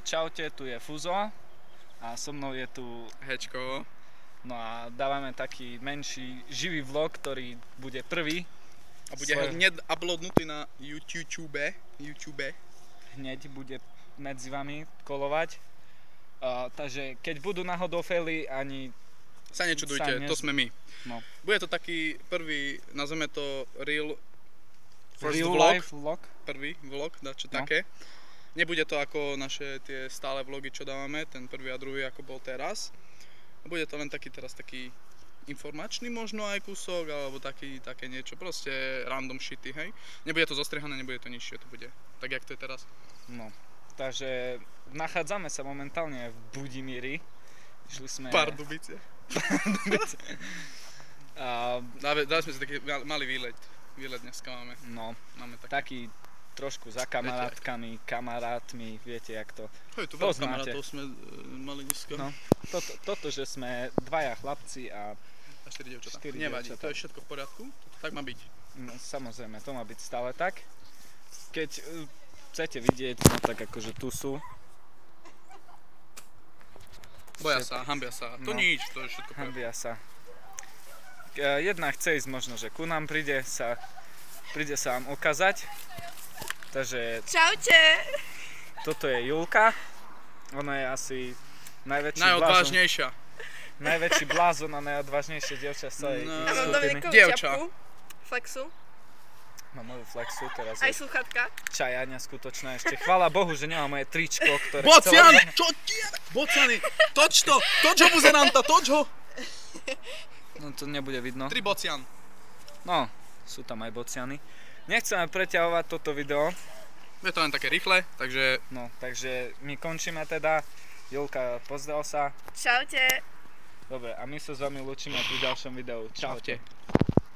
Čaute, tu je Fuzo a so mnou je tu Hečko. No a dávame taký menší živý vlog, ktorý bude prvý. A bude hneď uploadnutý na YouTube. Hneď bude medzi vami kolovať. Takže keď budú náhodou faily, ani sa nečudujte, to sme my. No. Bude to taký prvý, nazveme to real life vlog. Prvý vlog, dačo také. Nebude to ako naše tie stále vlogy, čo dávame, ten prvý a druhý, ako bol teraz. Bude to len taký informačný možno aj kúsok, alebo také niečo, proste random shity, hej. Nebude to zostrihané, nebude to nič, to bude tak, jak to je teraz. No, takže nachádzame sa momentálne v Budimíri. Išli sme... Pardubice. Dali sme si taký malý výlet dneska máme. No, máme taký trošku za kamarátkami, kamarátmi, viete jak to poznáte. Kamarátov sme mali dneska. No, toto, že sme dvaja chlapci a 4 dievčatá. Nevadí, to je všetko v poriadku, to tak má byť. No, samozrejme, to má byť stále tak. Keď chcete vidieť, no tak akože tu sú. Boja sa, hambia sa, to nič, to je všetko v poriadku. Hambia sa. Jedna chce ísť možno, že ku nám príde sa vám ukázať. Takže... Čaute! Toto je Julka. Ona je asi najodvážnejšia. Najväčší blázon a najodvážnejšia dievča z celej skupiny. Mám Dominikovú ťapku, flexu. Mám moju flexu, teraz aj sluchatka. Čajania skutočná ešte. Chvála Bohu, že nemám moje tričko, ktoré... Bocian! Čo ti je? Bociany! Toč to! Toč ho, buzeranta, toč ho! No to nebude vidno. 3 bocian. No, sú tam aj bociany. Nechceme preťahovať toto video. Je to len také rýchle, takže... No, takže my končíme teda. Julka, pozdrav sa. Čaute. Dobre, a my sa s vami lúčime pri ďalšom videu. Čaute.